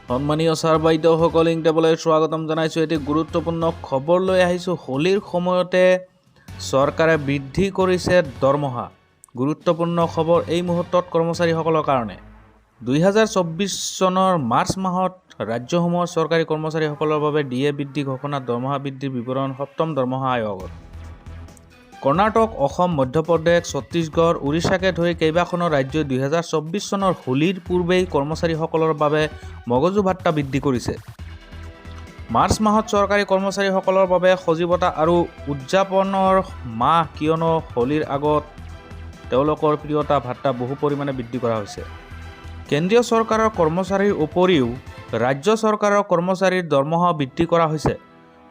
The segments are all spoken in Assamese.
সন্মানীয় ছাৰ বাইদেউসকল ইংটেবলৈ স্বাগতম জনাইছোঁ। এটি গুৰুত্বপূৰ্ণ খবৰ লৈ আহিছোঁ। হোলীৰ সময়তে চৰকাৰে বৃদ্ধি কৰিছে দৰমহা। গুৰুত্বপূৰ্ণ খবৰ এই মুহূৰ্তত কৰ্মচাৰীসকলৰ কাৰণে। 2024 চনৰ মাৰ্চ মাহত ৰাজ্যসমূহৰ চৰকাৰী কৰ্মচাৰীসকলৰ বাবে ডিএ বৃদ্ধি ঘোষণা দৰমহা বৃদ্ধিৰ বিৱৰণ সপ্তম দৰমহা আয়োগৰ। কৰ্ণাটক, অসম, মধ্যপ্ৰদেশ, ছত্তীশগড়, উৰিষ্যাকে ধৰি কেইবাখনো ৰাজ্যই 2024 চনৰ হোলীৰ পূৰ্বেই কৰ্মচাৰীসকলৰ বাবে মগজু ভাত্তা বৃদ্ধি কৰিছে। মাৰ্চ মাহত চৰকাৰী কৰ্মচাৰীসকলৰ বাবে সজীৱতা আৰু উদযাপনৰ মাহ, কিয়নো হোলীৰ আগত তেওঁলোকৰ প্ৰিয়তা ভাত্তা বহু পৰিমাণে বৃদ্ধি কৰা হৈছে। কেন্দ্ৰীয় চৰকাৰৰ কৰ্মচাৰীৰ উপৰিও ৰাজ্য চৰকাৰৰ কৰ্মচাৰীৰ দৰমহা বৃদ্ধি কৰা হৈছে।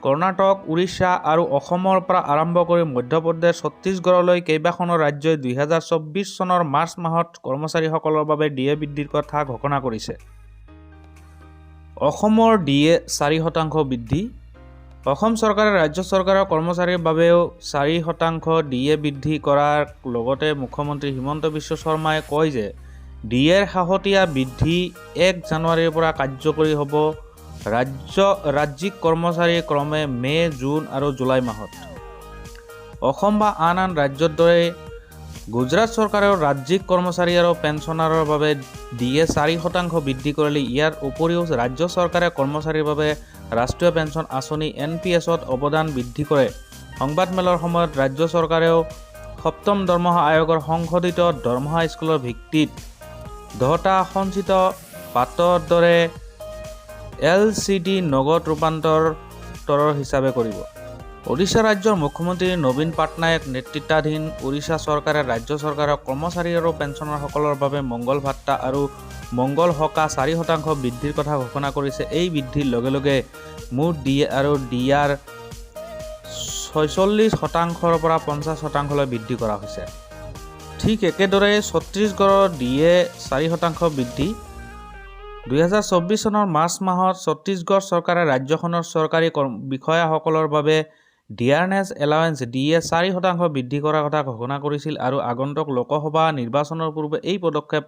কৰ্ণাটক, উৰিষ্যা আৰু অসমৰ পৰা আৰম্ভ কৰি মধ্যপ্ৰদেশ, ছত্তীশগড়লৈ কেইবাখনো ৰাজ্যই 2024 চনৰ মাৰ্চ মাহত কৰ্মচাৰীসকলৰ বাবে ডিএ বৃদ্ধিৰ কথা ঘোষণা কৰিছে। অসমৰ ডিএ 4% বৃদ্ধি। অসম চৰকাৰে ৰাজ্য চৰকাৰৰ কৰ্মচাৰীৰ বাবেও 4% ডিএ বৃদ্ধি কৰাৰ লগতে মুখ্যমন্ত্ৰী হিমন্ত বিশ্ব শৰ্মাই কয় যে ডিএৰ শেহতীয়া বৃদ্ধি 1 জানুৱাৰীৰ পৰা কাৰ্যকৰী হ'ব। ৰাজ্যিক কৰ্মচাৰী ক্ৰমে মে', জুন আৰু জুলাই মাহত। অসম বা আন ৰাজ্যৰ দৰে গুজৰাট চৰকাৰেও ৰাজ্যিক কৰ্মচাৰী আৰু পেঞ্চনাৰৰ বাবে ডিএ 4% বৃদ্ধি কৰিলে। ইয়াৰ উপৰিও ৰাজ্য চৰকাৰে কৰ্মচাৰীৰ বাবে ৰাষ্ট্ৰীয় পেঞ্চন আঁচনি NPSত অৱদান বৃদ্ধি কৰে। সংবাদমেলৰ সময়ত ৰাজ্য চৰকাৰেও সপ্তম দৰমহা আয়োগৰ সংশোধিত দৰমহা স্কেলৰ ভিত্তিত 10টা সঞ্চিত পাতৰ দৰে LCD নগদ ৰূপান্তৰৰ হিচাপে কৰিব। ওড়িশা ৰাজ্যৰ মুখ্যমন্ত্ৰী নবীন পাটনায়ক নেতৃত্বাধীন ওড়িশা চৰকাৰে ৰাজ্য চৰকাৰৰ কৰ্মচাৰী আৰু পেঞ্চনাৰসকলৰ বাবে মংগল ভাত্তা আৰু মংগল সকাহ 4% বৃদ্ধিৰ কথা ঘোষণা কৰিছে। এই বৃদ্ধিৰ লগে লগে মুঠ ডিএ আৰু ডিআৰ 46%ৰ পৰা 50%লৈ বৃদ্ধি কৰা হৈছে। ঠিক একেদৰে ছত্তীশগড়ৰ ডিএ 4% বৃদ্ধি। 2024 চনৰ মাৰ্চ মাহত ছত্তীশগড় চৰকাৰে ৰাজ্যখনৰ চৰকাৰী বিষয়াসকলৰ বাবে ডিয়াৰনেছ এলাৱেন্স ডিএ 4% বৃদ্ধি কৰাৰ কথা ঘোষণা কৰিছিল আৰু আগন্তুক লোকসভা নিৰ্বাচনৰ পূৰ্বে এই পদক্ষেপ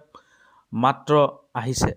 মাত্ৰ আহিছে।